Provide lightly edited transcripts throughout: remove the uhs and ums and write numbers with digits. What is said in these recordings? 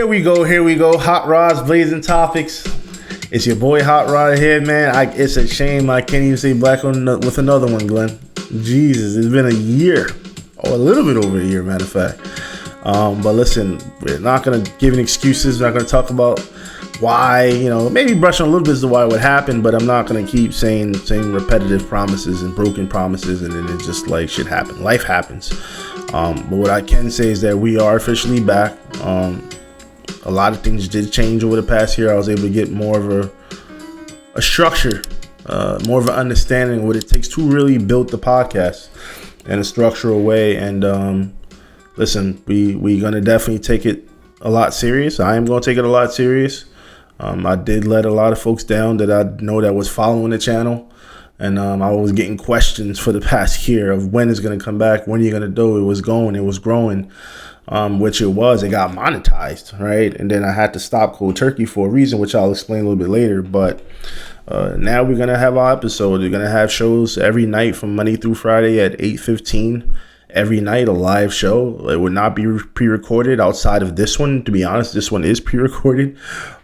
Here we go. Hot Rods, blazing topics. It's your boy Hot Rod here, man. It's a shame I can't even say black with another one, Glenn. Jesus, it's been a year, or a little bit over a year, matter of fact. But listen, we're not going to give any excuses. We're not going to talk about why, maybe brush on a little bit as to why it would happen, but I'm not going to keep saying repetitive promises and broken promises, and then it's just like shit happens. Life happens. But what I can say is that we are officially back. A lot of things did change over the past year. I was able to get more of a structure, more of an understanding of what it takes to really build the podcast in a structural way. And listen, we're going to definitely take it a lot serious. I am going to take it a lot serious. I did let a lot of folks down that I know that was following the channel. And I was getting questions for the past year of when it's going to come back, when you're going to do it. It was growing, which it was. It got monetized, right? And then I had to stop cold turkey for a reason, which I'll explain a little bit later. But now we're going to have our episode. We're going to have shows every night from Monday through Friday at 8:15. Every night, a live show. It would not be pre-recorded outside of this one. To be honest, this one is pre-recorded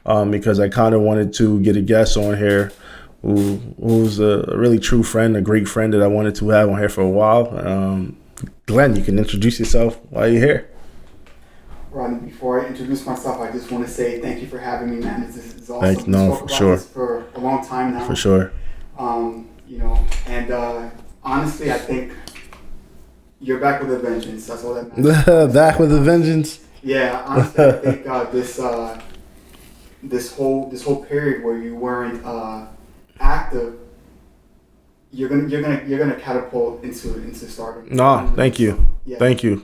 because I kind of wanted to get a guest on here who's a really true friend, a great friend that I wanted to have on here for a while. Glenn, you can introduce yourself while you're here. Rodney, before I introduce myself, I just want to say thank you for having me, man. This is awesome. No, for sure. This for a long time now. For sure. And honestly, I think you're back with a vengeance. That's all that matters. Back with a vengeance. Yeah, honestly, I think this whole period where you weren't active, you're gonna catapult into stardom. No, thank you. Yeah. Thank you.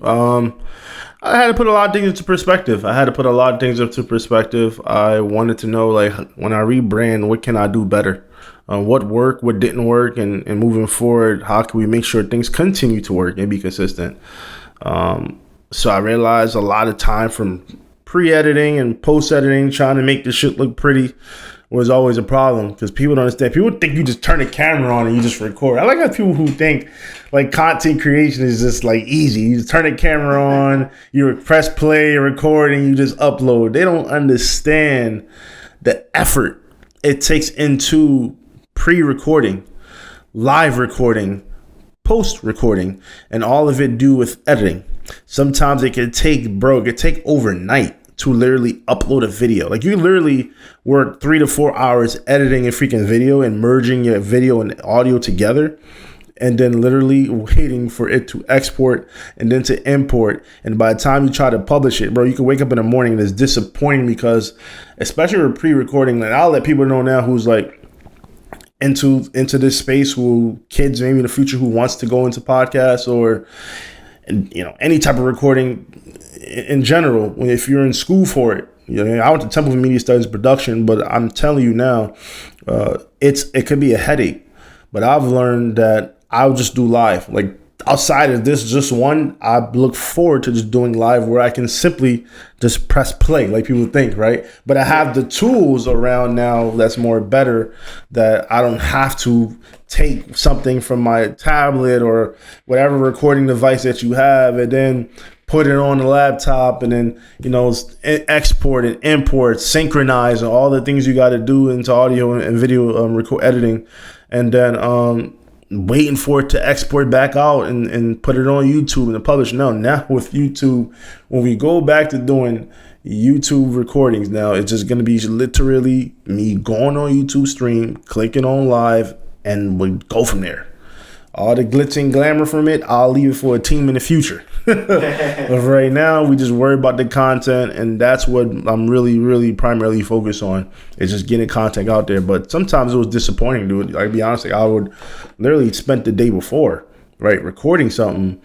I had to put a lot of things into perspective. I wanted to know, like, when I rebrand, what can I do better? What worked, what didn't work, and moving forward, how can we make sure things continue to work and be consistent? So I realized a lot of time from pre-editing and post-editing, trying to make this shit look pretty, was always a problem because people don't understand. People think you just turn the camera on and you just record. I like how people who think like content creation is just like easy. You just turn the camera on, you press play, record, and you just upload. They don't understand the effort it takes into pre-recording, live recording, post-recording, and all of it do with editing. Sometimes it could take overnight to literally upload a video. Like, you literally work 3 to 4 hours editing a freaking video and merging your video and audio together, and then literally waiting for it to export and then to import. And by the time you try to publish it, bro, you can wake up in the morning and it's disappointing because, especially with pre-recording, like, I'll let people know now who's like into this space, who kids maybe in the future who wants to go into podcasts or any type of recording in general. If you're in school for it, I went to Temple of Media Studies Production, but I'm telling you now, it could be a headache. But I've learned that I'll just do live. Like, outside of this, just one, I look forward to just doing live where I can simply just press play, like people think, right? But I have the tools around now that's more better, that I don't have to take something from my tablet or whatever recording device that you have and then put it on the laptop and then, export and import, synchronize, and all the things you got to do into audio and video record editing. And then waiting for it to export back out and put it on YouTube and publish. Now with YouTube, when we go back to doing YouTube recordings, now it's just going to be literally me going on YouTube stream, clicking on live, and we go from there. All the glitz and glamour from it, I'll leave it for a team in the future. But right now, we just worry about the content, and that's what I'm really, really primarily focused on, is just getting content out there. But sometimes it was disappointing, dude. I'll be honest, I would literally spend the day before, right, recording something,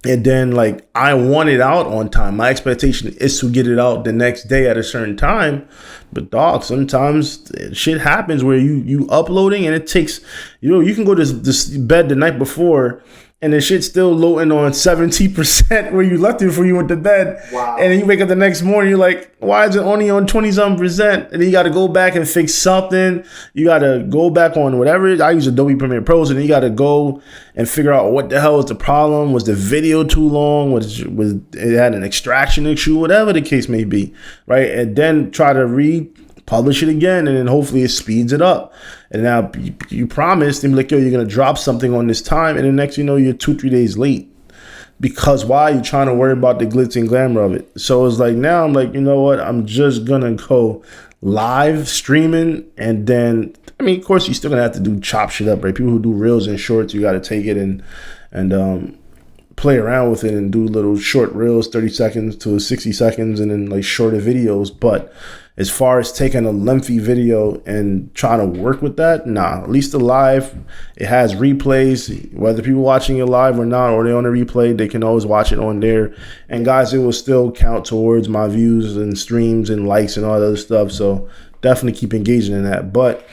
and then, like, I want it out on time. My expectation is to get it out the next day at a certain time. But dog, sometimes shit happens where you uploading and it takes, you can go to this bed the night before and the shit's still loading on 70% where you left it before you went to bed. Wow. And then you wake up the next morning, you're like, why is it only on 20-something%? And then you got to go back and fix something. You got to go back on whatever. I use Adobe Premiere Pro, so then you got to go and figure out what the hell was the problem. Was the video too long? Was it had an extraction issue? Whatever the case may be, right? And then try to publish it again, and then hopefully it speeds it up. And now you promised them, like, yo, you're gonna drop something on this time, and the next you know, you're 2-3 days late. Because why? You're trying to worry about the glitz and glamour of it. So it's like, now I'm like, you know what? I'm just gonna go live streaming, and then I mean, of course, you're still gonna have to chop shit up, right? People who do reels and shorts, you got to take it and play around with it and do little short reels, 30 seconds to 60 seconds, and then like shorter videos. But as far as taking a lengthy video and trying to work with that, nah. At least the live, it has replays. Whether people watching it live or not, or they on a replay, they can always watch it on there. And guys, it will still count towards my views and streams and likes and all that other stuff. So definitely keep engaging in that. But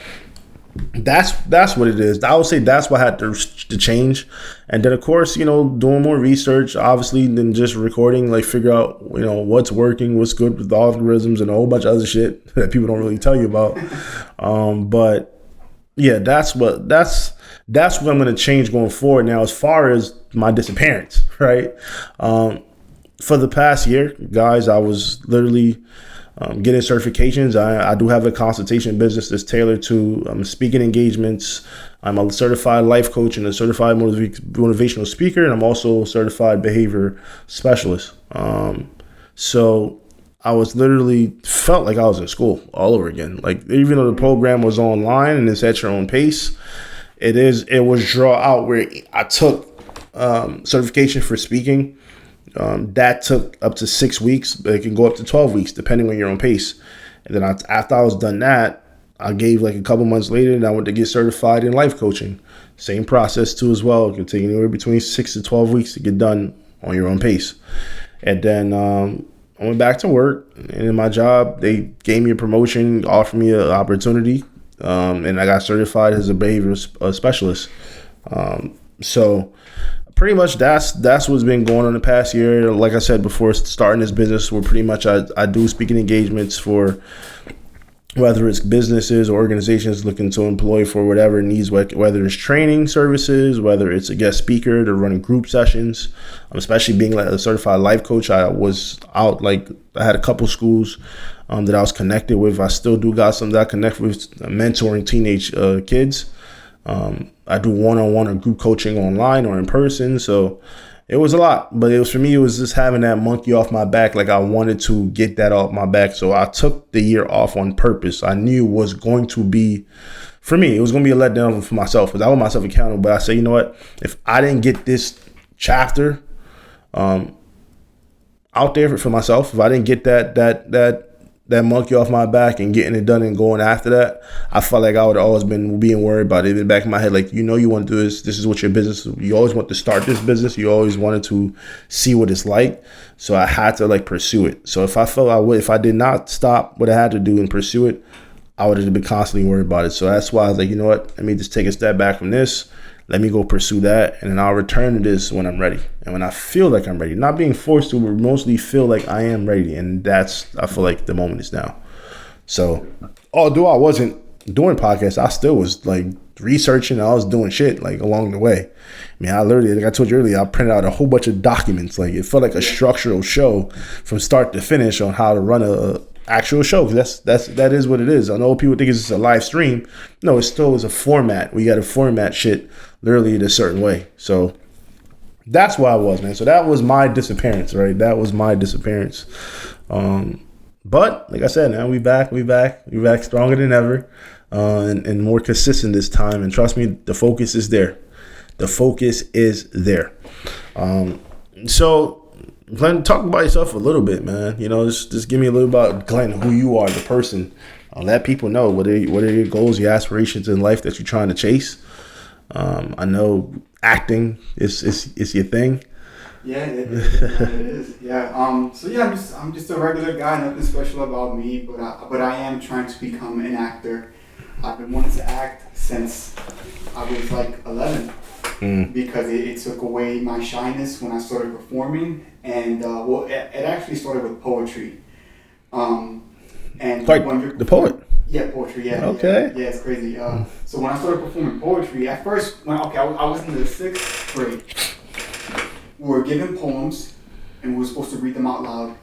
that's what it is. I would say that's what had to change. And then of course, you know, doing more research, obviously, than just recording, like figure out, you know, what's working, what's good with the algorithms and a whole bunch of other shit that people don't really tell you about. But yeah, that's what I'm going to change going forward. Now, as far as my disappearance, right? For the past year, guys, I was literally getting certifications. I do have a consultation business that's tailored to speaking engagements. I'm a certified life coach and a certified motivational speaker, and I'm also a certified behavior specialist. So I was literally felt like I was in school all over again. Like, even though the program was online and it's at your own pace, it was draw out where I took certification for speaking. That took up to 6 weeks, but it can go up to 12 weeks depending on your own pace. And then after I was done that, I gave like a couple months later, and I went to get certified in life coaching. Same process too as well. It can take anywhere between 6 to 12 weeks to get done on your own pace. And then I went back to work, and in my job, they gave me a promotion, offered me an opportunity, and I got certified as a behavior specialist. So pretty much that's what's been going on the past year. Like I said before, starting this business, where pretty much I do speaking engagements for whether it's businesses or organizations looking to employ for whatever needs, whether it's training services, whether it's a guest speaker, to running group sessions. Especially being like a certified life coach, I was out, like I had a couple schools that I was connected with. I still do got some that I connect with, mentoring teenage kids. I do one-on-one or group coaching online or in person. So it was a lot, but for me, it was just having that monkey off my back. Like, I wanted to get that off my back. So I took the year off on purpose. I knew it was going to be, for me, it was going to be a letdown for myself, because I hold myself accountable. But I say, you know what, if I didn't get this chapter out there for myself, if I didn't get that monkey off my back and getting it done and going after that, I felt like I would have always been being worried about it in the back of my head. Like, you know, you want to do this. This is what your business, you always want to start this business. You always wanted to see what it's like. So I had to like pursue it. So if I felt if I did not stop what I had to do and pursue it, I would have been constantly worried about it. So that's why I was like, you know what, let me just take a step back from this. Let me go pursue that, and then I'll return to this when I'm ready and when I feel like I'm ready. Not being forced to, but mostly feel like I am ready, and I feel like the moment is now. So, although I wasn't doing podcasts, I still was like researching. I was doing shit like along the way. I mean, I literally, like I told you earlier, I printed out a whole bunch of documents. Like, it felt like a structural show from start to finish on how to run a actual show, because that is what it is. I know people think it's just a live stream. No, it still is a format. We got to format shit literally in a certain way. So that's why I was, man. So that was my disappearance, right? That was my disappearance. But like I said, man, we back stronger than ever, and more consistent this time. And trust me, the focus is there. The focus is there. So Glenn, talk about yourself a little bit, man. You know, just give me a little about Glenn, who you are, the person. Let people know what are your goals, your aspirations in life that you're trying to chase. I know acting is your thing. Yeah, it is. Yeah. So yeah, I'm just a regular guy. Nothing special about me, but I am trying to become an actor. I've been wanting to act since I was like 11. because it took away my shyness when I started performing. And it actually started with poetry. And like the poet. Yeah, poetry. Yeah. Okay. Yeah, it's crazy. So when I started performing poetry, at first, I was in the 6th grade. We were given poems, and we were supposed to read them out loud,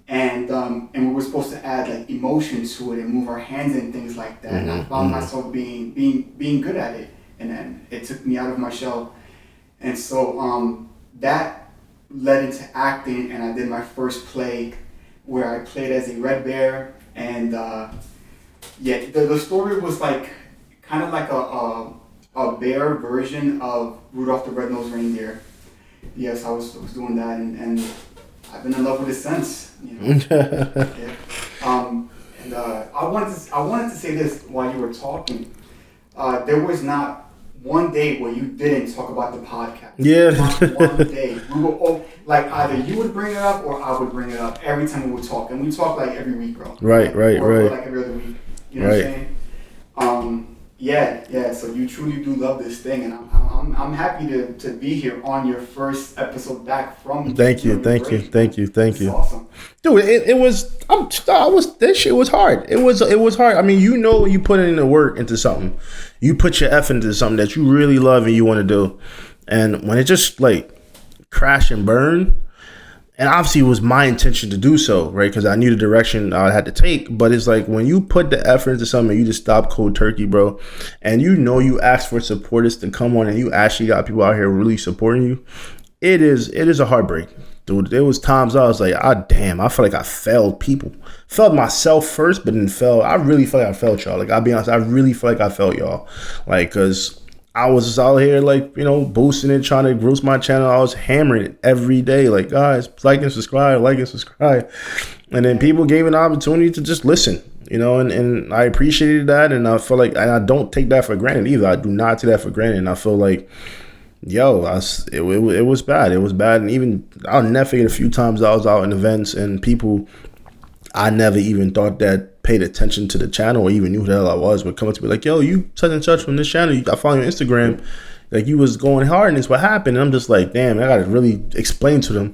and we were supposed to add like emotions to it and move our hands and things like that. And I found myself being good at it, and then it took me out of my shell, and so that led into acting, and I did my first play where I played as a red bear, and the story was like kind of like a bear version of Rudolph the Red-Nosed Reindeer. Yes, I was doing that, and I've been in love with it since. You know. Yeah. And I wanted to say this while you were talking. There was not one day where you didn't talk about the podcast. Yeah. Not one day. We were all, like, either you would bring it up or I would bring it up every time we would talk, and we talk like every week, bro. Right. Or like every other week. You know what I'm saying? Yeah. So you truly do love this thing, and I'm happy to be here on your first episode back from. Thank you. It's awesome, dude. It was. This shit was hard. It was hard. I mean, you put in the work into something, you put your effort into something that you really love and you want to do, and when it just like crash and burn. And obviously it was my intention to do so, right? Because I knew the direction I had to take. But it's like when you put the effort into something, you just stop cold turkey, bro. And you ask for supporters to come on, and you actually got people out here really supporting you. It is a heartbreak, dude. There was times I was like, damn, I feel like I failed people. Failed myself first, but then I really feel like I failed y'all. Like, I'll be honest, I really feel like I failed y'all. Like, because I was just out here, like, boosting it, trying to grow my channel. I was hammering it every day. Like, guys, like and subscribe. And then people gave an opportunity to just listen, and I appreciated that. And I feel like, and I don't take that for granted either. I do not take that for granted. And I feel like, it was bad. It was bad. And even, I'll never forget a few times I was out in events and people I never even thought that paid attention to the channel or even knew who the hell I was would come up to me like, yo, you such and such from this channel. I follow you on Instagram. Like, you was going hard and this what happened. And I'm just like, damn, I got to really explain to them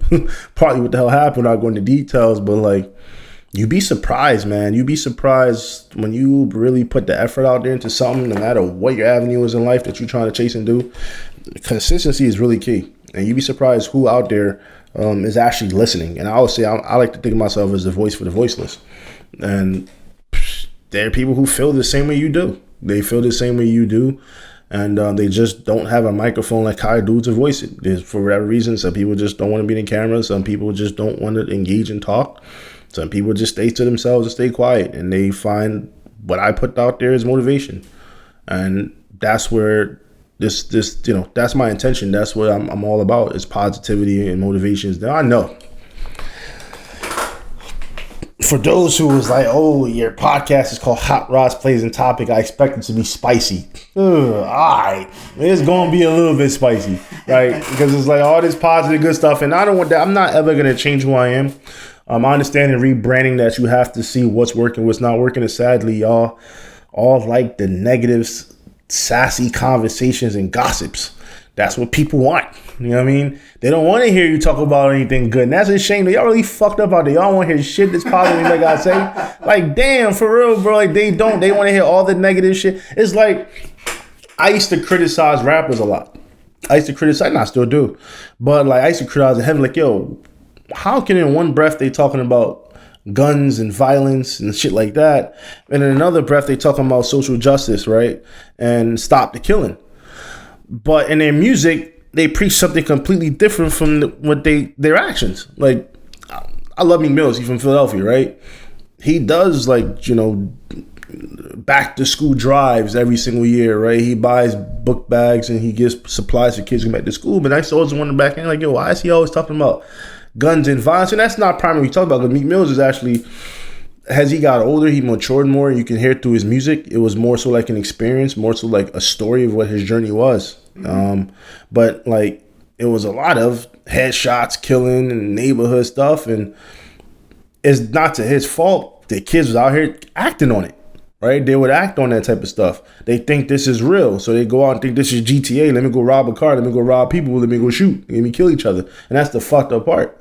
partly what the hell happened. I'll go into details, but like, you'd be surprised, man. You'd be surprised when you really put the effort out there into something, no matter what your avenue is in life that you're trying to chase and do. Consistency is really key. And you'd be surprised who out there is actually listening. And I always say, I like to think of myself as the voice for the voiceless. And there are people who feel the same way you do. They feel the same way you do. And they just don't have a microphone like I do to voice it. There's, for whatever reason, some people just don't want to be in the camera. Some people just don't want to engage and talk. Some people just stay to themselves and stay quiet. And they find what I put out there is motivation. And that's where that's my intention. That's what I'm all about, is positivity and motivations. Now, I know for those who was like, oh, your podcast is called Hot Rods Plays and Topic, I expect it to be spicy. All right. It's going to be a little bit spicy, right? Because it's like all this positive, good stuff. And I don't want that. I'm not ever going to change who I am. I understand in rebranding that you have to see what's working, what's not working. And sadly, y'all all like the negatives, sassy conversations and gossips. That's what people want. You know what I mean? They don't want to hear you talk about anything good. And that's a shame. Y'all really fucked up out there. Y'all want to hear shit that's positive, like I say. Like, damn, for real, bro. Like, they don't. They want to hear all the negative shit. It's like, I used to criticize rappers a lot. I still do. But, like, I used to criticize them. Like, yo, how can in one breath they talking about guns and violence and shit like that, and in another breath they talking about social justice, right? And stop the killing. But in their music, they preach something completely different from their actions. Like, I love Meek Mills. He's from Philadelphia, right? He does, like, back to school drives every single year, right? He buys book bags and he gives supplies to kids who go back to school. But I always wonder back in, like, yo, why is he always talking about guns and violence? And that's not primarily what we talk about, because Meek Mills is actually, as he got older, he matured more. You can hear it through his music. It was more so like an experience, more so like a story of what his journey was. But like, it was a lot of headshots, killing, and neighborhood stuff. And it's not to his fault. The kids was out here acting on it. right? They would act on that type of stuff. They think this is real. So they go out and think this is GTA. Let me go rob a car. Let me go rob people. Let me go shoot. Let me kill each other. And that's the fucked up part.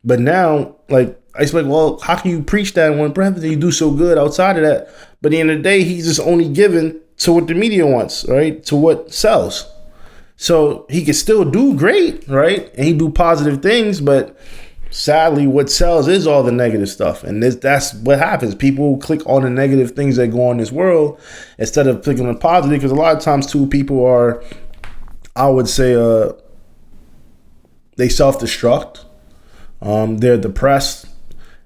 But now, like, it's like, well, how can you preach that when brother you do so good outside of that? But at the end of the day, he's just only given to what the media wants, right? To what sells. So he can still do great, right? And he do positive things, but sadly, what sells is all the negative stuff. And that's what happens. People click on the negative things that go on in this world instead of clicking on positive, because a lot of times, too, people are, I would say, they self-destruct. They're depressed.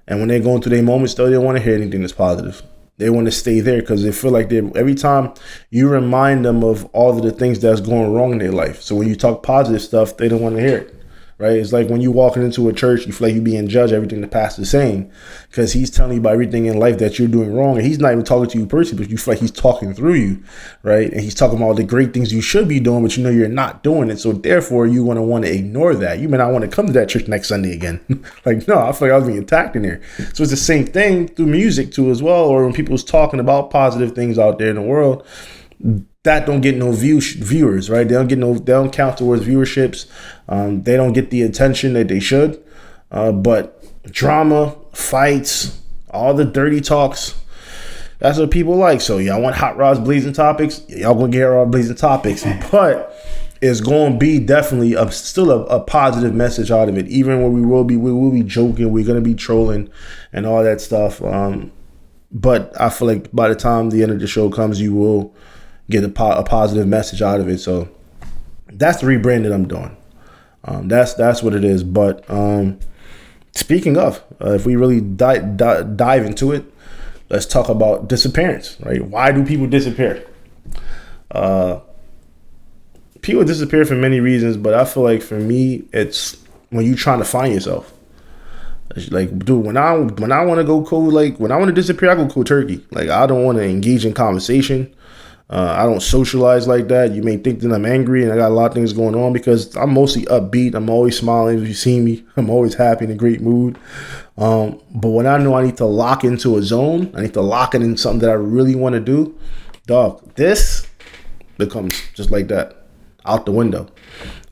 And when they're going through their moments, though, they don't want to hear anything that's positive. They want to stay there because they feel like every time you remind them of all of the things that's going wrong in their life. So when you talk positive stuff, they don't want to hear it. Right? It's like when you walking into a church, you feel like you're being judged everything the pastor's saying, because he's telling you about everything in life that you're doing wrong, and he's not even talking to you personally, but you feel like he's talking through you, right? And he's talking about all the great things you should be doing, but you know you're not doing it. So therefore, you want to ignore that. You may not want to come to that church next Sunday again. Like, no, I feel like I was being attacked in there. So it's the same thing through music too as well, or when people's talking about positive things out there in the world. That don't get no viewers, right? They don't count towards viewerships. They don't get the attention that they should. But drama, fights, all the dirty talks, that's what people like. So y'all want Hot Rod's Blazing Topics? Y'all gonna get our Blazing Topics. But it's gonna be definitely still a positive message out of it. Even when we will be joking, we're gonna be trolling and all that stuff. But I feel like by the time the end of the show comes, you will get a positive message out of it. So that's the rebrand that I'm doing. That's what it is. But speaking of, if we really dive into it, let's talk about disappearance, right? Why do people disappear? People disappear for many reasons, but I feel like for me, it's when you're trying to find yourself. Like, dude, when I want to go cold, like when I want to disappear, I go cold turkey. Like, I don't want to engage in conversation. I don't socialize like that. You may think that I'm angry and I got a lot of things going on, because I'm mostly upbeat. I'm always smiling. If you see me, I'm always happy, in a great mood. But when I know I need to lock into a zone, I need to lock it in something that I really want to do, dog, this becomes just like that, out the window.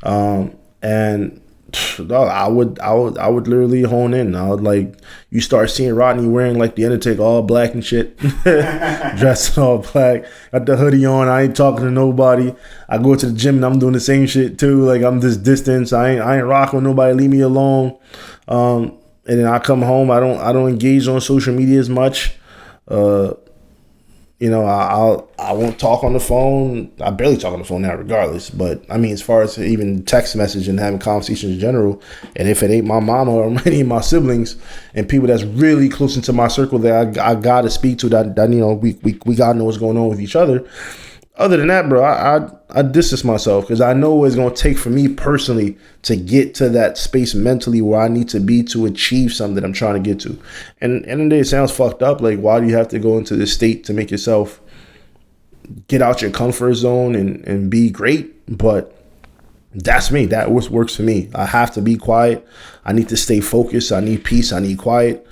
And dog, I would literally hone in. I would, like, you start seeing Rodney wearing like the Undertaker, all black and shit, dressed all black, got the hoodie on. I ain't talking to nobody. I go to the gym and I'm doing the same shit too. Like, I'm this distance. I ain't rocking with nobody. Leave me alone. And then I come home. I don't engage on social media as much. You know, I won't talk on the phone. I barely talk on the phone now, regardless. But I mean, as far as even text message and having conversations in general, and if it ain't my mama or any of my siblings and people that's really close into my circle that I gotta speak to, that you know, we gotta know what's going on with each other. Other than that, bro, I distance myself, because I know what it's going to take for me personally to get to that space mentally where I need to be to achieve something that I'm trying to get to. And in the day, it sounds fucked up. Like, why do you have to go into this state to make yourself get out your comfort zone and be great? But that's me. That works for me. I have to be quiet. I need to stay focused. I need peace. I need quiet,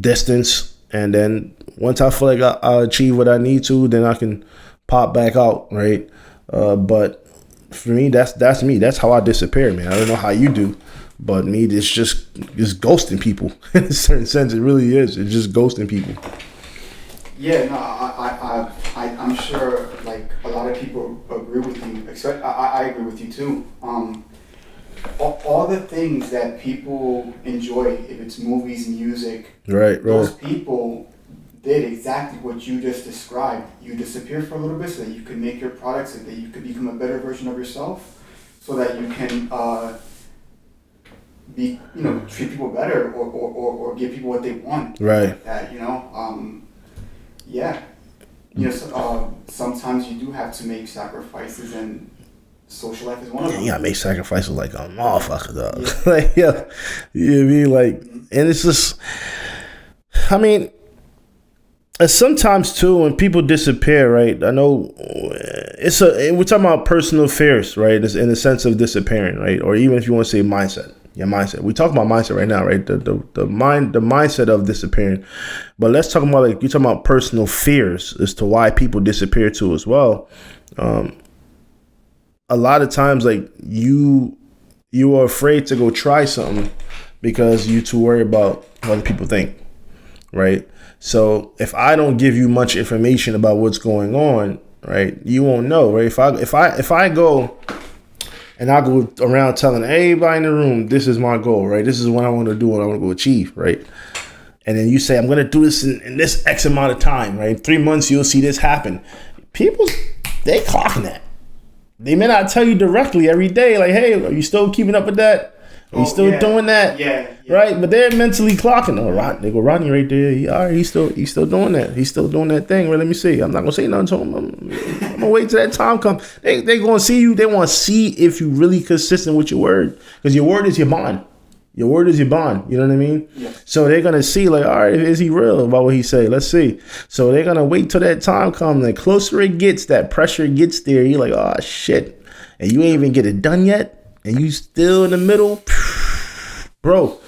distance. And then once I feel like I achieve what I need to, then I can pop back out, right? But for me, that's me. That's how I disappear, man. I don't know how you do, but me, it's just ghosting people. In a certain sense, it really is. It's just ghosting people. Yeah, no, I'm sure, like, a lot of people agree with you. Except I agree with you too. All the things that people enjoy, if it's movies, music, right, those people did exactly what you just described. You disappear for a little bit so that you can make your products, so that you could become a better version of yourself, so that you can treat people better or give people what they want. Right. Like that, yeah. So, sometimes you do have to make sacrifices, and social life is one of them. You gotta make sacrifices like a motherfucker, dog. Yeah. Like, yeah, you know what I mean? Like, and it's just, I mean, sometimes too, when people disappear, right? I know we're talking about personal affairs, right? It's in the sense of disappearing, right? Or even if you want to say mindset, Your mindset. We talk about mindset right now, right? The mindset of disappearing. But let's talk about, like, you're talking about personal fears as to why people disappear too as well. A lot of times, like, you are afraid to go try something because you're too worried about what other people think, right? So if I don't give you much information about what's going on, right, you won't know, right? If I go and I go around telling everybody in the room, this is my goal, right? This is what I want to do, what I want to go achieve, right? And then you say, I'm going to do this in this X amount of time, right? 3 months, you'll see this happen. People, they clocking that. They may not tell you directly every day, like, hey, are you still keeping up with that? Are you still doing that? Yeah. Right? But they're mentally clocking. Oh, they go Rodney right there. He's still doing that. He's still doing that thing. Well, let me see. I'm not gonna say nothing to him. I'm gonna wait till that time comes. They gonna see you. They want to see if you really consistent with your word, because your word is your bond. Your word is your bond. You know what I mean? Yeah. So they're gonna see, like, all right, is he real about what he say? Let's see. So they're gonna wait till that time comes. The closer it gets, that pressure gets there. You're like, oh shit, and you ain't even get it done yet, and you still in the middle, bro.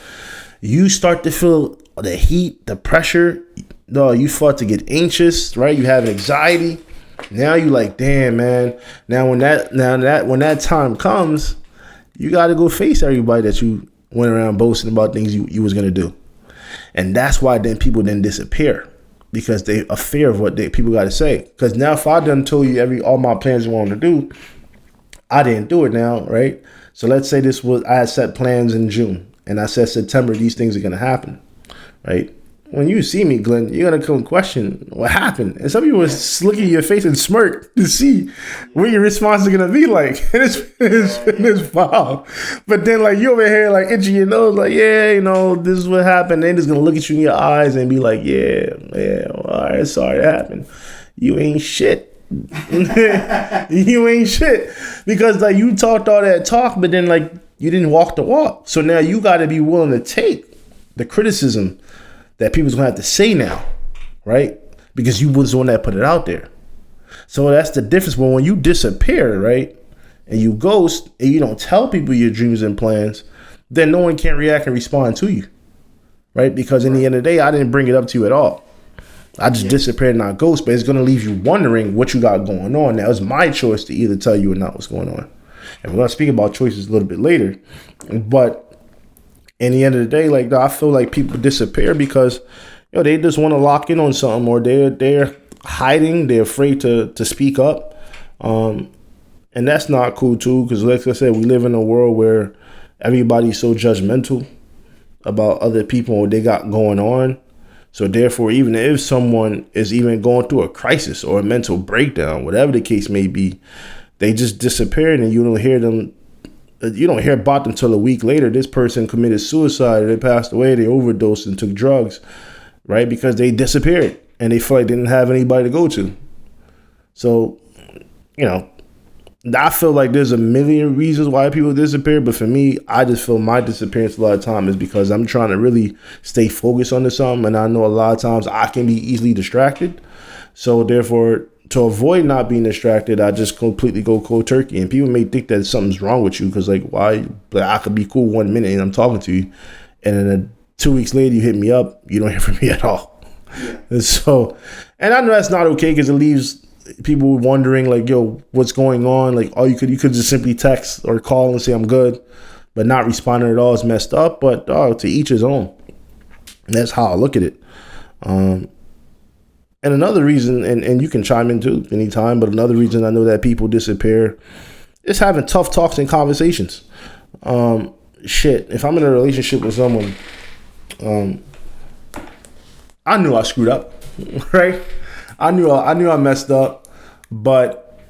You start to feel the heat, the pressure. No, you start to get anxious, right? You have anxiety. Now you like, damn, man. Now when that time comes, you got to go face everybody that you went around boasting about things you was gonna do, and that's why then people then disappear, because they are fear of what people got to say. Because now if I done told you all my plans I wanted to do, I didn't do it now, right? So let's say I had set plans in June, and I said September, these things are going to happen, right? When you see me, Glenn, you're going to come question what happened. And some people will look at your face and smirk to see what your response is going to be like. And it's foul. But then, like, you over here, like, itching your nose, like, yeah, you know, this is what happened. They're just going to look at you in your eyes and be like, yeah, well, all right, sorry it happened. You ain't shit. You ain't shit. Because, like, you talked all that talk, but then, like, you didn't walk the walk. So now you got to be willing to take the criticism that people's going to have to say now, right? Because you was the one that put it out there. So that's the difference. But when you disappear, right, and you ghost and you don't tell people your dreams and plans, then no one can react and respond to you, right? Because in the end of the day, I didn't bring it up to you at all. I just disappeared and I ghost, but it's going to leave you wondering what you got going on. Now, it's my choice to either tell you or not what's going on. And we're going to speak about choices a little bit later. But in the end of the day, like, I feel like people disappear because, you know, they just want to lock in on something, or they're hiding. They're afraid to speak up. And that's not cool, too, because, like I said, we live in a world where everybody's so judgmental about other people and what they got going on. So therefore, even if someone is even going through a crisis or a mental breakdown, whatever the case may be, they just disappeared and you don't hear them. You don't hear about them until a week later. This person committed suicide, or they passed away, they overdosed and took drugs, right? Because they disappeared and they feel like they didn't have anybody to go to. So, you know, I feel like there's a million reasons why people disappear, but for me, I just feel my disappearance a lot of time is because I'm trying to really stay focused on something, and I know a lot of times I can be easily distracted. So therefore, to avoid not being distracted, I just completely go cold turkey. And people may think that something's wrong with you because, like, why? Like, I could be cool 1 minute and I'm talking to you, and then 2 weeks later you hit me up, you don't hear from me at all. And so, and I know that's not okay because it leaves people wondering, like, yo, what's going on? Like, oh, you could just simply text or call and say I'm good, but not responding at all is messed up. But to each his own. And that's how I look at it. And another reason, and you can chime in too anytime, but another reason I know that people disappear is having tough talks and conversations. If I'm in a relationship with someone, I knew I screwed up, right? I knew I messed up, but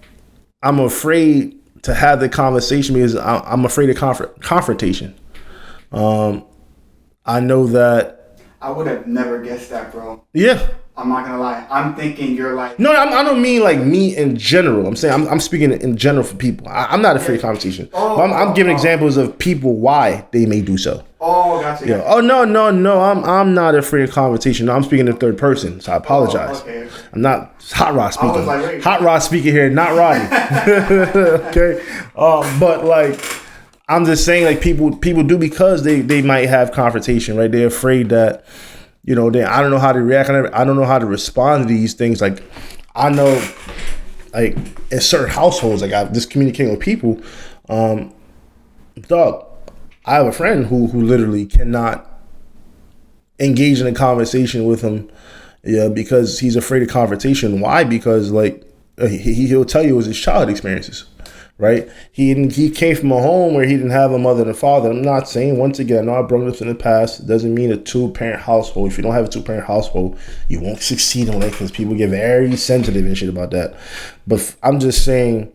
I'm afraid to have the conversation because I'm afraid of confrontation. I know that I would have never guessed that, bro. Yeah. I'm not gonna lie. I'm thinking you're like... No, I don't mean like me in general. I'm saying I'm speaking in general for people. I'm not afraid of conversation. I'm giving examples of people why they may do so. Oh, gotcha. Yeah. Oh, no. I'm not afraid of conversation. No, I'm speaking in third person, so I apologize. Okay. I'm not Hot Rod speaking. Like, Hot Rod speaking here, not Roddy. Okay. But like, I'm just saying, like, people do, because they might have confrontation, right? They're afraid that, I don't know how to react. I don't know how to respond to these things. Like, I know, like, in certain households, like, I'm just communicating with people. Dog, I have a friend who literally cannot engage in a conversation with him, because he's afraid of confrontation. Why? Because, like, he'll tell you it was his childhood experiences. Right? He came from a home where he didn't have a mother and a father. I'm not saying, once again, I know I brought this in the past. It doesn't mean a 2-parent household. If you don't have a 2-parent household, you won't succeed in life, because people get very sensitive and shit about that. But I'm just saying,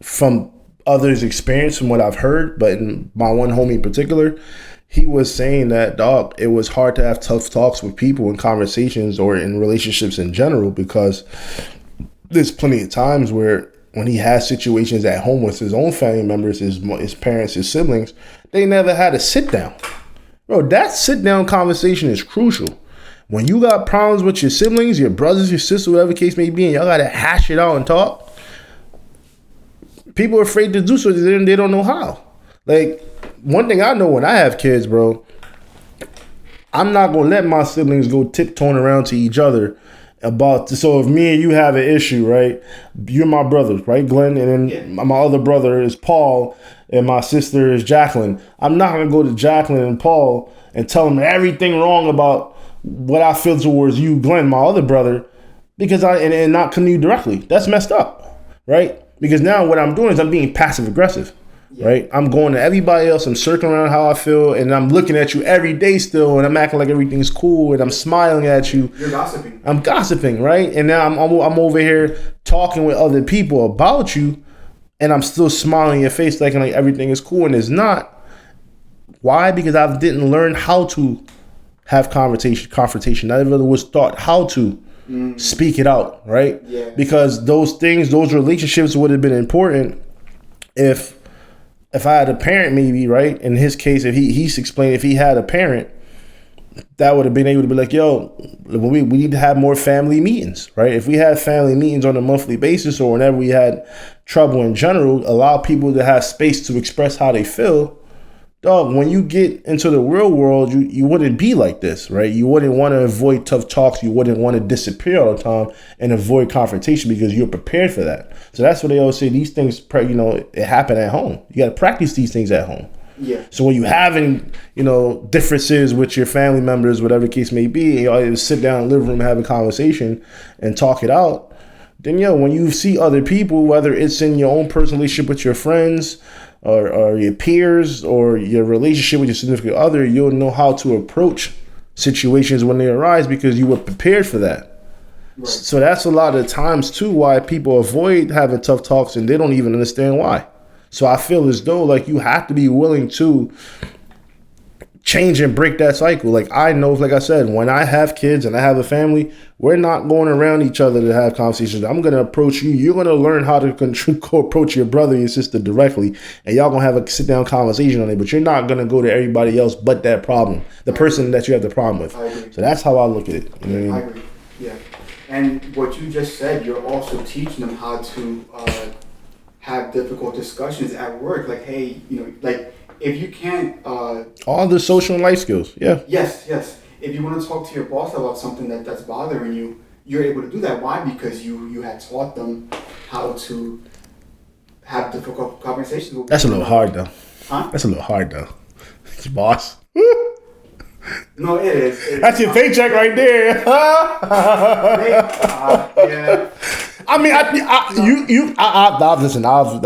from others' experience, from what I've heard, but in my one homie in particular, he was saying that, dog, it was hard to have tough talks with people in conversations or in relationships in general, because there's plenty of times where, when he has situations at home with his own family members, his parents, his siblings, they never had a sit down. Bro, that sit down conversation is crucial. When you got problems with your siblings, your brothers, your sisters, whatever the case may be, and y'all got to hash it out and talk, people are afraid to do so. They don't know how. Like, one thing I know, when I have kids, bro, I'm not going to let my siblings go tiptoeing around to each other so if me and you have an issue, right? You're my brothers, right, Glenn? And then my other brother is Paul, and my sister is Jacqueline. I'm not going to go to Jacqueline and Paul and tell them everything wrong about what I feel towards you, Glenn, my other brother, because and not come to you directly. That's messed up, right? Because now what I'm doing is I'm being passive aggressive. Right? I'm going to everybody else. I'm circling around how I feel, and I'm looking at you every day still, and I'm acting like everything's cool, and I'm smiling at you. You're gossiping. I'm gossiping, right? And now I'm over here talking with other people about you, and I'm still smiling in your face, like everything is cool, and it's not. Why? Because I didn't learn how to have confrontation. I never was taught how to speak it out, right? Yeah. Because those relationships would have been important if I had a parent, maybe, right? In his case, if he's explained, if he had a parent, that would have been able to be like, yo, we need to have more family meetings, right? If we had family meetings on a monthly basis, or whenever we had trouble in general, allow people to have space to express how they feel. Dog, when you get into the real world, you wouldn't be like this, right? You wouldn't want to avoid tough talks. You wouldn't want to disappear all the time and avoid confrontation, because you're prepared for that. So that's what they always say. These things, it happen at home. You got to practice these things at home. Yeah. So when you having, differences with your family members, whatever the case may be, and you sit down in the living room, have a conversation and talk it out, then, when you see other people, whether it's in your own personal relationship with your friends, or your peers, or your relationship with your significant other, you'll know how to approach situations when they arise, because you were prepared for that. Right. So that's a lot of times too why people avoid having tough talks, and they don't even understand why. So I feel as though, like, you have to be willing to change and break that cycle. Like, I know, like I said, when I have kids and I have a family, we're not going around each other to have conversations. I'm going to approach you. You're going to learn how to approach your brother, your sister directly, and y'all going to have a sit down conversation on it. But you're not going to go to everybody else but that problem, the person that you have the problem with. So that's how I look at it. You know what I mean? I agree. Yeah. And what you just said, you're also teaching them how to have difficult discussions at work. Like, hey, like, if you can't... all the social and life skills, yeah. Yes. If you want to talk to your boss about something that's bothering you, you're able to do that. Why? Because you had taught them how to have difficult conversations with That's a little hard, though. Huh? That's a little hard, though. Boss. No, it is. That's your paycheck right there. Yeah. I mean,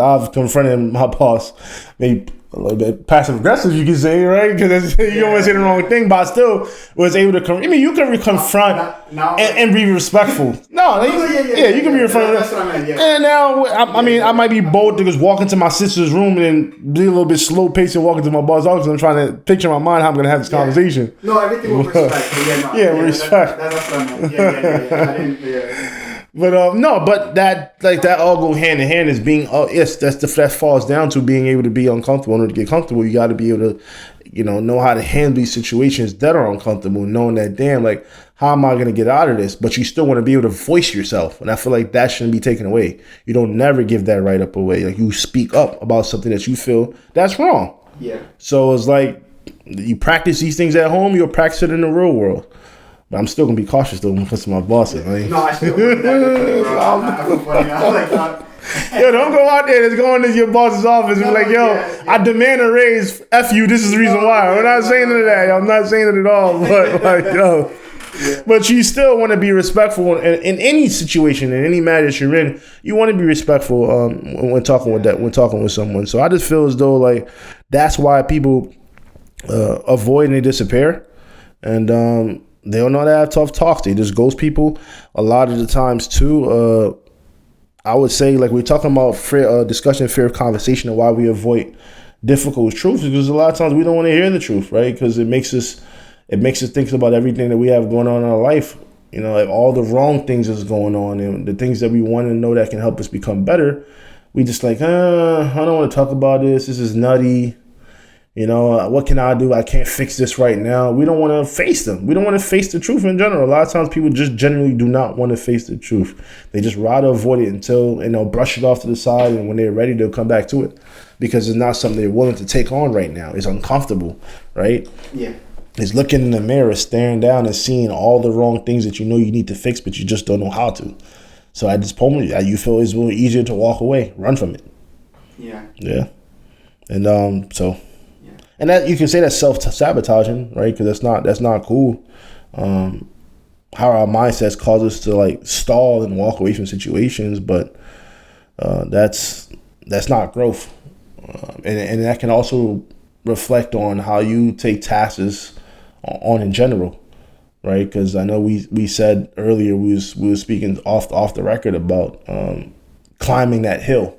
I've confronted my boss, maybe a little bit passive aggressive, you can say, right? Because you don't want to say the wrong thing, but I still was able to you can confront and be respectful. You can be respectful. That's what I meant. Yeah. And now, I might be bold to just walk into my sister's room and be a little bit slow paced and walk into my boss's office. I'm trying to picture in my mind how I'm going to have this conversation. No, everything with respect. Respect. That's what I meant. Yeah. I didn't. But that all go hand in hand. Is being that falls down to being able to be uncomfortable. In order to get comfortable, you got to be able to, know how to handle these situations that are uncomfortable. Knowing that, damn, like, How am I going to get out of this? But you still want to be able to voice yourself. And I feel like that shouldn't be taken away. You don't never give that right up away. Like, you speak up about something that you feel that's wrong. Yeah. So it's like, you practice these things at home, you'll practice it in the real world. But I'm still going to be cautious, though, when it comes to my bosses. No, I still wouldn't. Yo, don't go out there and go into your boss's office and be like, yo, I demand a raise. F you. This is the reason why. I'm not saying it that. I'm not saying it at all. But, like, yo. Yeah. But you still want to be respectful in any situation, in any matter that you're in. You want to be respectful when talking with someone. So I just feel as though, like, that's why people avoid and they disappear, and they don't know how to have tough talks. They just ghost people a lot of the times too. I would say, like, we're talking about discussion, fear of conversation, and why we avoid difficult truths, because a lot of times we don't want to hear the truth, right? Because it makes us think about everything that we have going on in our life. You know, like, all the wrong things that's going on and the things that we want to know that can help us become better. We just like, I don't want to talk about this. This is nutty. You know, what can I do? I can't fix this right now. We don't want to face them. We don't want to face the truth in general. A lot of times people just generally do not want to face the truth. They just rather avoid it and they'll brush it off to the side. And when they're ready, they'll come back to it because it's not something they're willing to take on right now. It's uncomfortable, right? Yeah. It's looking in the mirror, staring down and seeing all the wrong things that you know you need to fix, but you just don't know how to. So at this moment, you feel it's a little easier to walk away, run from it. Yeah. Yeah. And and that you can say that's self-sabotaging, right? Because that's not cool. How our mindsets cause us to, like, stall and walk away from situations, but that's not growth, and that can also reflect on how you take tasks on in general, right? Because I know we said earlier we were speaking off the record about climbing that hill.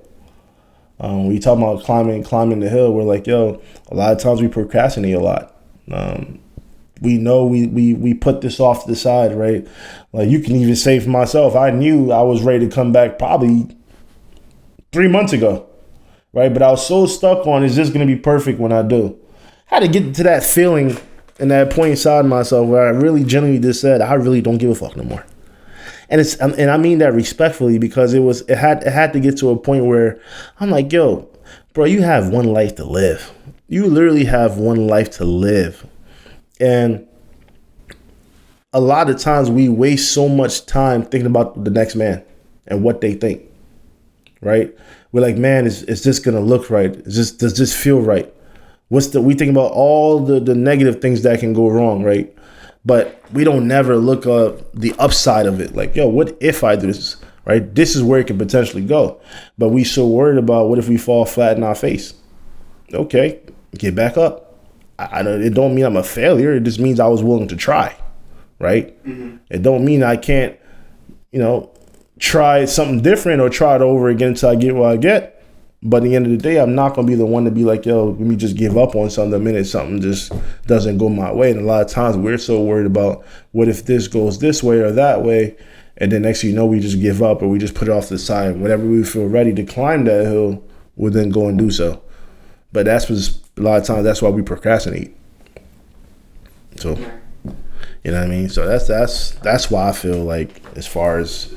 When you talk about climbing the hill, we're like, yo, a lot of times we procrastinate a lot. We know we put this off to the side, right? Like, you can even say for myself, I knew I was ready to come back probably 3 months ago, right? But I was so stuck on, is this going to be perfect when I do? I had to get to that feeling and that point inside myself where I really genuinely just said, I really don't give a fuck no more. And I mean that respectfully, because it had to get to a point where I'm like, yo, bro, you have one life to live. You literally have one life to live. And a lot of times we waste so much time thinking about the next man and what they think, right? We're like, man, is this going to look right? Does this feel right? We think about all the negative things that can go wrong, right? But we don't never look at the upside of it. Like, yo, what if I do this, right? This is where it could potentially go. But we so worried about what if we fall flat in our face? Okay, get back up. It don't mean I'm a failure. It just means I was willing to try, right? Mm-hmm. It don't mean I can't, try something different or try it over again until I get what I get. But at the end of the day, I'm not going to be the one to be like, yo, let me just give up on something the minute something just doesn't go my way. And a lot of times we're so worried about what if this goes this way or that way. And then next thing you know, we just give up or we just put it off to the side. Whenever we feel ready to climb that hill, we'll then go and do so. But a lot of times that's why we procrastinate. So, you know what I mean? So that's why I feel like, as far as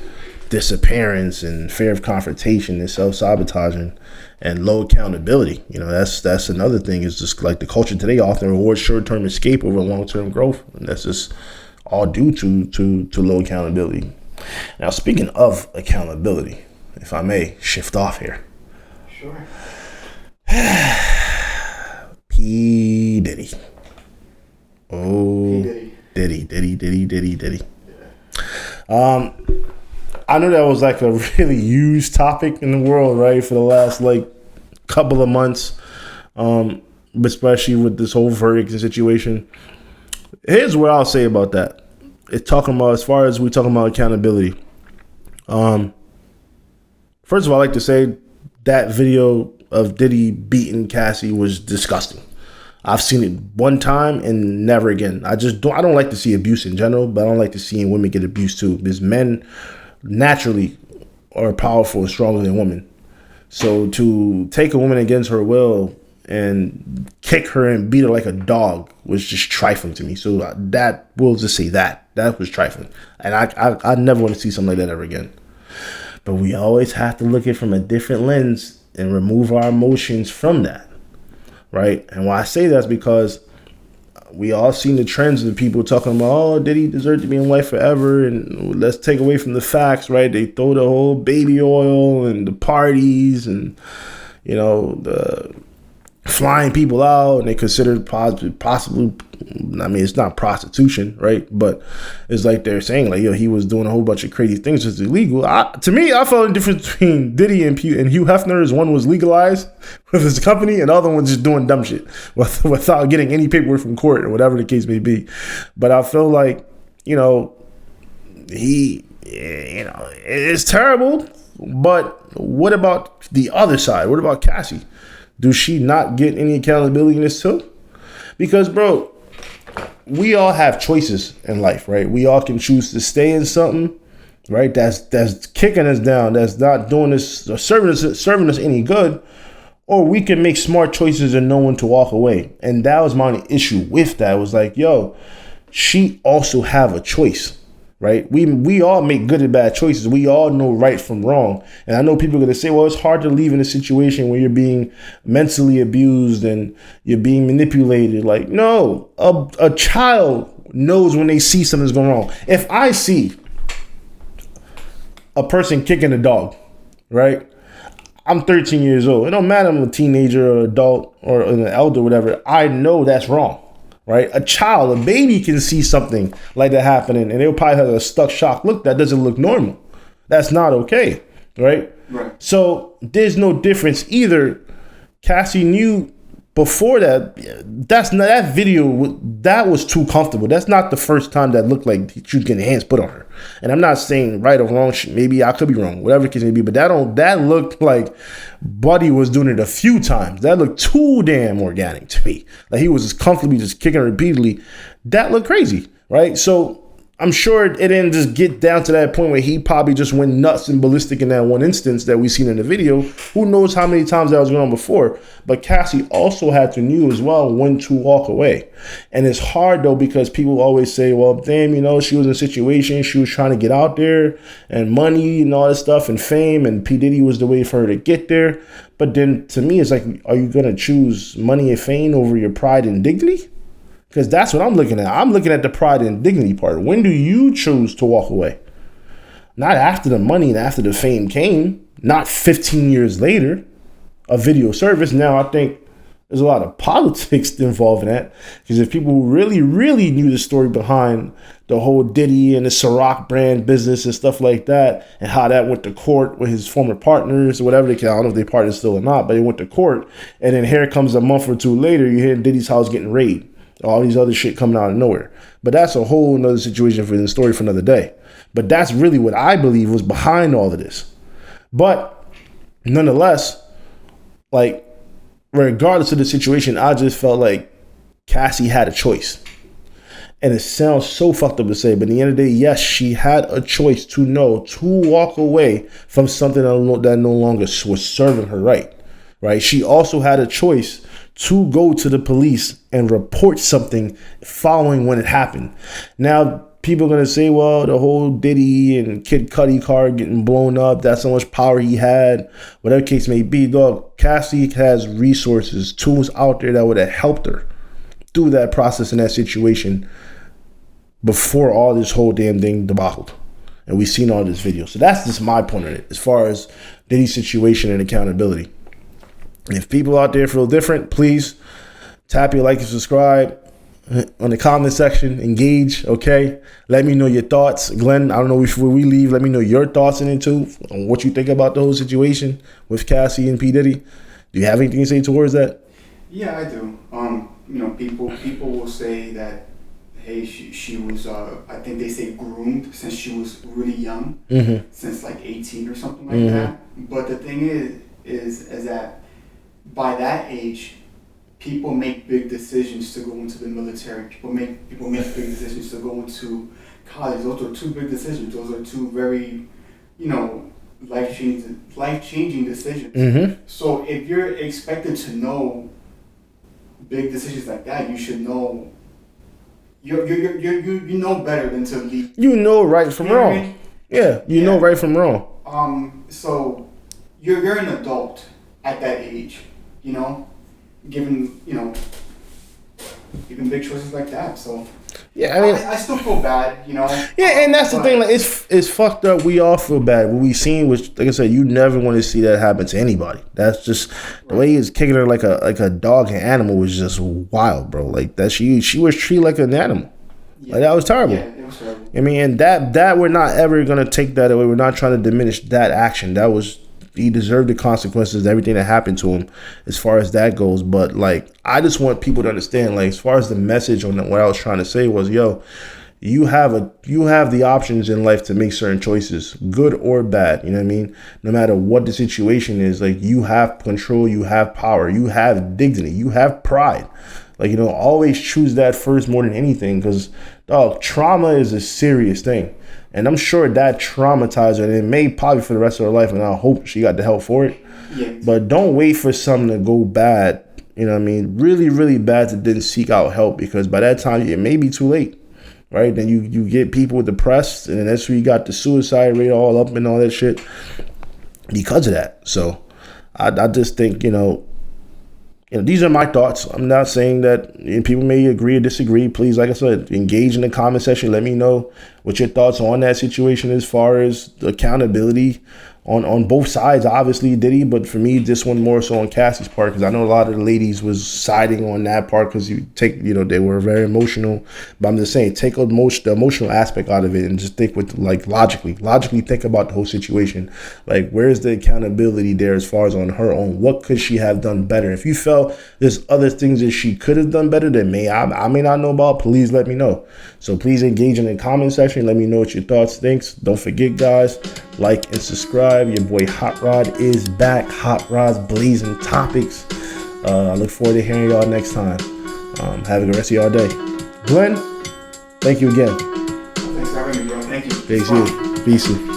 disappearance and fear of confrontation and self-sabotaging and low accountability, that's another thing. Is just like the culture today often rewards short-term escape over long-term growth, and that's just all due to low accountability. Now, speaking of accountability, if I may shift off here. Sure. P. Diddy. Oh, P. Diddy. I know that was like a really huge topic in the world, right, for the last couple of months, especially with this whole verdict situation. Here's what I'll say about that. It's talking about, as far as we're talking about accountability. First of all, I like to say that video of Diddy beating Cassie was disgusting. I've seen it one time and never again. I don't like to see abuse in general, but I don't like to see women get abused too, because men naturally are powerful and stronger than women. So to take a woman against her will and kick her and beat her like a dog was just trifling to me. So we'll just say that That was trifling. And I never want to see something like that ever again. But we always have to look at it from a different lens and remove our emotions from that, right? And why I say that is because we all seen the trends of the people talking about, oh, did he deserve to be in life forever? And let's take away from the facts, right? They throw the whole baby oil and the parties and, you know, the flying people out, and they consider possibly, I mean, it's not prostitution, right? But it's like they're saying, like, yo, he was doing a whole bunch of crazy things that's illegal. To me, I felt the difference between Diddy and Hugh Hefner is one was legalized with his company, and the other one's just doing dumb shit without getting any paperwork from court or whatever the case may be. But I feel like, you know, it's terrible. But what about the other side? What about Cassie? Do she not get any accountability in this too? Because, bro, we all have choices in life, right? We all can choose to stay in something, right? That's kicking us down, that's not doing this, or serving us any good, or we can make smart choices and know when to walk away. And that was my issue with that. It was like, yo, she also have a choice. Right? We all make good and bad choices. We all know right from wrong. And I know people are going to say, well, it's hard to leave in a situation where you're being mentally abused and you're being manipulated. Like, no, a child knows when they see something's going wrong. If I see a person kicking a dog, right? I'm 13 years old. It don't matter if I'm a teenager or adult or an elder or whatever. I know that's wrong. Right? A child, a baby can see something like that happening and they'll probably have a stuck shock look. That doesn't look normal. That's not okay. Right? So there's no difference either. Cassie knew before that, that video, that was too comfortable. That's not the first time that looked like she was getting hands put on her. And I'm not saying right or wrong. Maybe I could be wrong, whatever the case may be. But that looked like Buddy was doing it a few times. That looked too damn organic to me. Like he was just comfortably just kicking repeatedly. That looked crazy, right? So I'm sure it didn't just get down to that point where he probably just went nuts and ballistic in that one instance that we seen in the video. Who knows how many times that was going on before. But Cassie also had to know as well when to walk away. And it's hard though, because people always say, well, damn, you know, she was in a situation, she was trying to get out there and money and all this stuff and fame, and P. Diddy was the way for her to get there. But then to me, it's like, are you going to choose money and fame over your pride and dignity? Because that's what I'm looking at. I'm looking at the pride and dignity part. When do you choose to walk away? Not after the money and after the fame came. Not 15 years later. A video service. Now I think there's a lot of politics involved in that. Because if people really, really knew the story behind the whole Diddy and the Ciroc brand business and stuff like that, and how that went to court with his former partners or whatever they can, I don't know if they partners still or not, but it went to court. And then here comes a month or two later, you hear Diddy's house getting raided. All these other shit coming out of nowhere. But that's a whole nother situation for the story for another day. But that's really what I believe was behind all of this. But nonetheless, like, regardless of the situation, I just felt like Cassie had a choice. And it sounds so fucked up to say, but at the end of the day, yes, she had a choice to know to walk away from something that no longer was serving her right. Right? She also had a choice to go to the police and report something following when it happened. Now, people are going to say, well, the whole Diddy and Kid Cudi car getting blown up, that's how much power he had, whatever case may be. Dog, Cassie has resources, tools out there that would have helped her through that process in that situation before all this whole damn thing debacled. And we've seen all this video. So that's just my point on it as far as Diddy's situation and accountability. If people out there feel different, please tap your like and subscribe on the comment section. Engage, okay? Let me know your thoughts. Glenn, I don't know before we leave, let me know your thoughts in it too, on what you think about the whole situation with Cassie and P. Diddy. Do you have anything to say towards that? Yeah, I do. You know, people will say that, hey, she was, I think they say groomed since she was really young, since like 18 or something like that. But the thing is that by that age, people make big decisions to go into the military. People make big decisions to go into college. Those are two big decisions. Those are two very, you know, life-changing decisions. So if you're expected to know big decisions like that, you should know you know better than to leave. You know right from wrong. I mean? Yeah, you know right from wrong. So you're an adult at that age, you know, given big choices like that. So yeah, I mean, I still feel bad, you know. Yeah, and that's the thing. Like, it's fucked up. We all feel bad. What we seen was, like I said, you never want to see that happen to anybody. That's just the way he was kicking her like a dog and animal was just wild, bro. Like that, she was treated like an animal. Yeah. Like that was terrible. Yeah, it was terrible. I mean, and that we're not ever gonna take that away. We're not trying to diminish that action. That was, he deserved the consequences, everything that happened to him, as far as that goes. But like, I just want people to understand, like, as far as the message on what I was trying to say was, yo, you have the options in life to make certain choices, good or bad. You know what I mean? No matter what the situation is, like, you have control, you have power, you have dignity, you have pride. Like, always choose that first more than anything, because, dog, trauma is a serious thing. And I'm sure that traumatized her, and it may probably for the rest of her life, and I hope she got the help for it. Yeah. But don't wait for something to go bad, you know what I mean? Really, really bad, to then seek out help, because by that time, it may be too late, right? Then you get people depressed, and then that's where you got the suicide rate all up and all that shit because of that. So I just think, these are my thoughts. I'm not saying that people may agree or disagree. Please, like I said, engage in the comment section. Let me know what your thoughts on that situation as far as the accountability on both sides. Obviously, Diddy, but for me, this one more so on Cassie's part, because I know a lot of the ladies was siding on that part because they were very emotional. But I'm just saying, take the emotional aspect out of it and just think with, like, logically think about the whole situation. Like, where's the accountability there as far as on her own? What could she have done better? If you felt there's other things that she could have done better that I may not know about, please let me know. So please engage in the comment section. Let me know what your thoughts, thinks. Don't forget, guys, like and subscribe. Your boy Hot Rod is back. Hot Rod's blazing topics. I look forward to hearing y'all next time. Have a good rest of y'all day. Glenn, thank you again. Thanks for having me, bro. Thank you. Peace.